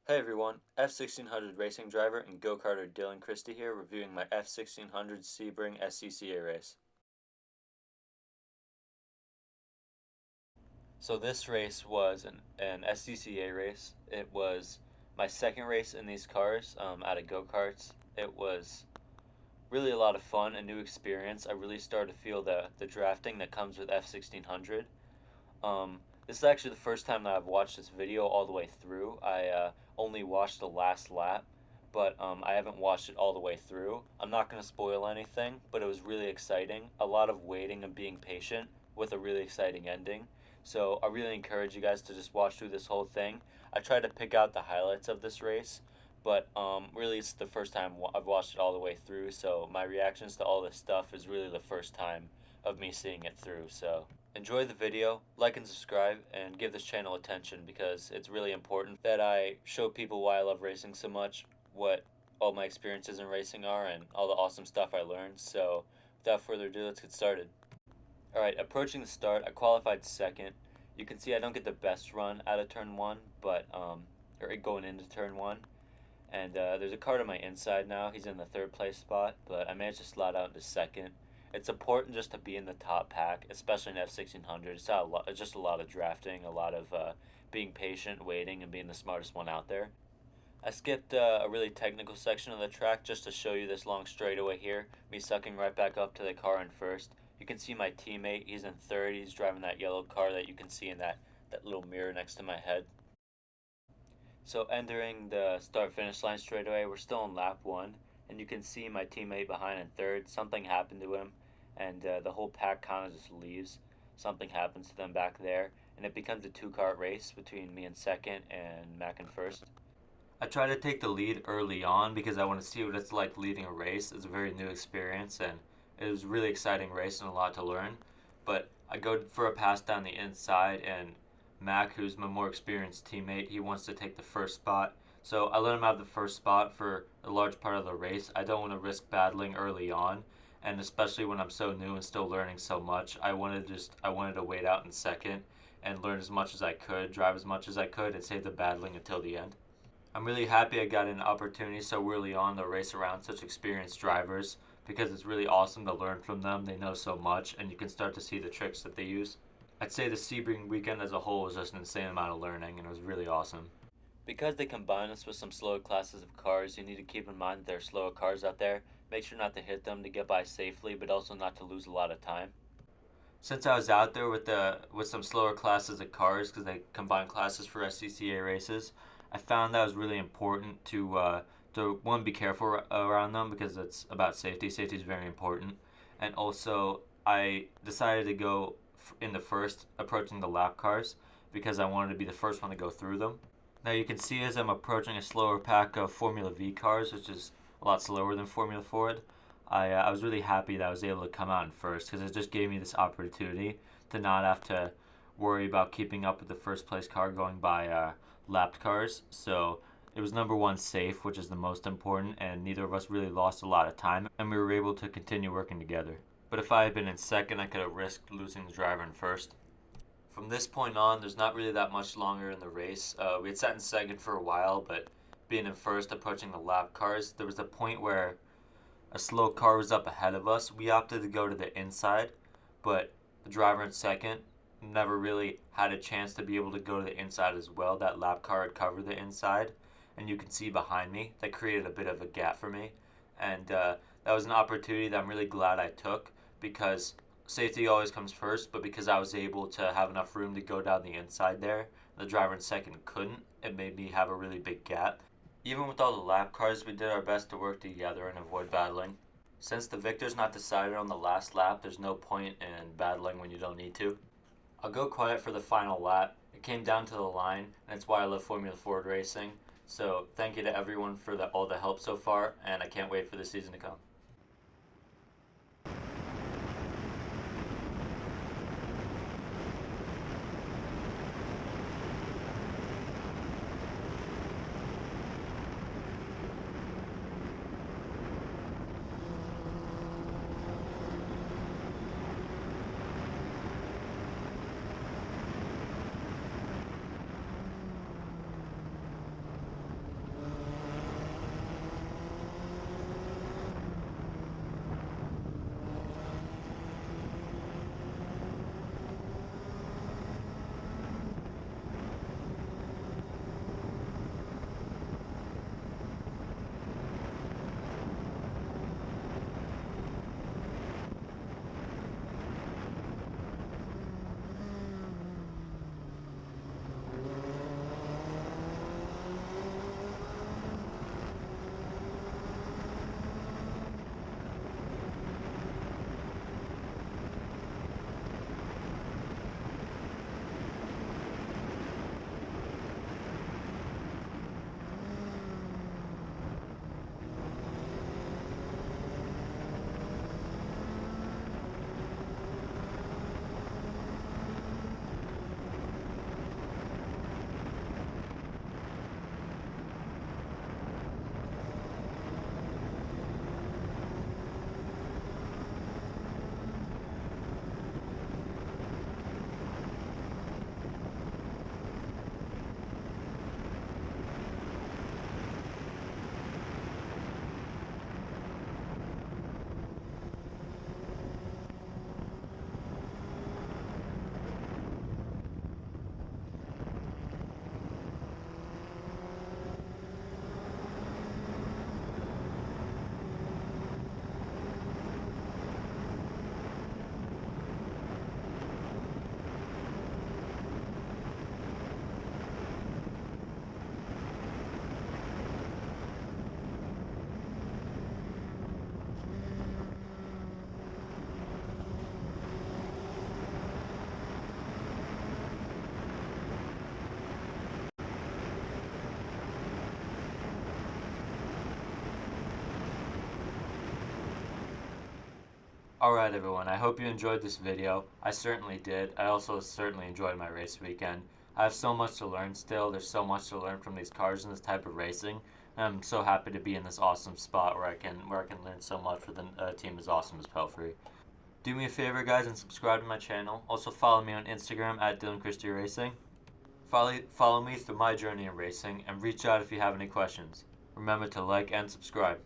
Hey everyone, F1600 racing driver and go-karter Dylan Christie here, reviewing my F1600 Sebring SCCA race. So this race was an SCCA race. It was my second race in these cars out of go-karts. It was really a lot of fun, a new experience. I really started to feel the drafting that comes with F1600. This is actually the first time that I've watched this video all the way through. I only watched the last lap, but I haven't watched it all the way through. I'm not going to spoil anything, but it was really exciting. A lot of waiting and being patient with a really exciting ending. So I really encourage you guys to just watch through this whole thing. I tried to pick out the highlights of this race, but really it's the first time I've watched it all the way through. So my reactions to all this stuff is really the first time of me seeing it through. So enjoy the video, like and subscribe, and give this channel attention because it's really important that I show people why I love racing so much, what all my experiences in racing are, and all the awesome stuff I learned. So without further ado, let's get started. Alright, approaching the start, I qualified second. You can see I don't get the best run out of turn one, but, or going into turn one. And there's a car to my inside now. He's in the third place spot, but I managed to slide out into second. It's important just to be in the top pack, especially in F1600. It's just a lot of drafting, a lot of being patient, waiting, and being the smartest one out there. I skipped a really technical section of the track just to show you this long straightaway here, me sucking right back up to the car in first. You can see my teammate, he's in third, he's driving that yellow car that you can see in that little mirror next to my head. So entering the start-finish line straightaway, we're still on lap one, and you can see my teammate behind in third. Something happened to him, and the whole pack kind of just leaves. Something happens to them back there, and it becomes a two-car race between me in second and Mac in first. I try to take the lead early on because I want to see what it's like leading a race. It's a very new experience, and it was a really exciting race and a lot to learn. But I go for a pass down the inside, and Mac, who's my more experienced teammate, he wants to take the first spot. So I let him have the first spot for a large part of the race. I don't want to risk battling early on, and especially when I'm so new and still learning so much. I wanted to wait out in second and learn as much as I could, drive as much as I could, and save the battling until the end. I'm really happy I got an opportunity so early on to race around such experienced drivers because it's really awesome to learn from them. They know so much, and you can start to see the tricks that they use. I'd say the Sebring weekend as a whole was just an insane amount of learning, and it was really awesome. Because they combine us with some slower classes of cars, you need to keep in mind that there are slower cars out there. Make sure not to hit them to get by safely, but also not to lose a lot of time. Since I was out there with some slower classes of cars, because they combine classes for SCCA races, I found that was really important to one, be careful around them because it's about safety. Safety is very important, and also I decided to go in the first, approaching the lap cars because I wanted to be the first one to go through them. Now you can see as I'm approaching a slower pack of Formula V cars, which is a lot slower than Formula Ford, I was really happy that I was able to come out in first because it just gave me this opportunity to not have to worry about keeping up with the first place car going by lapped cars. So it was number one, safe, which is the most important, and neither of us really lost a lot of time, and we were able to continue working together. But if I had been in second, I could have risked losing the driver in first. From this point on, there's not really that much longer in the race. We had sat in second for a while, but being in first, approaching the lap cars, there was a point where a slow car was up ahead of us. We opted to go to the inside, but the driver in second never really had a chance to be able to go to the inside as well. That lap car had covered the inside, and you can see behind me that created a bit of a gap for me, and that was an opportunity that I'm really glad I took because safety always comes first, but because I was able to have enough room to go down the inside there, the driver in second couldn't. It made me have a really big gap. Even with all the lap cars, we did our best to work together and avoid battling. Since the victor's not decided on the last lap, there's no point in battling when you don't need to. I'll go quiet for the final lap. It came down to the line, and it's why I love Formula Ford racing. So thank you to everyone for all the help so far, and I can't wait for the season to come. Alright everyone, I hope you enjoyed this video. I certainly did. I also certainly enjoyed my race weekend. I have so much to learn still. There's so much to learn from these cars and this type of racing. And I'm so happy to be in this awesome spot where I can learn so much with a team as awesome as Pelfrey. Do me a favor guys and subscribe to my channel. Also follow me on Instagram at Dylan Christie Racing. Follow me through my journey in racing and reach out if you have any questions. Remember to like and subscribe.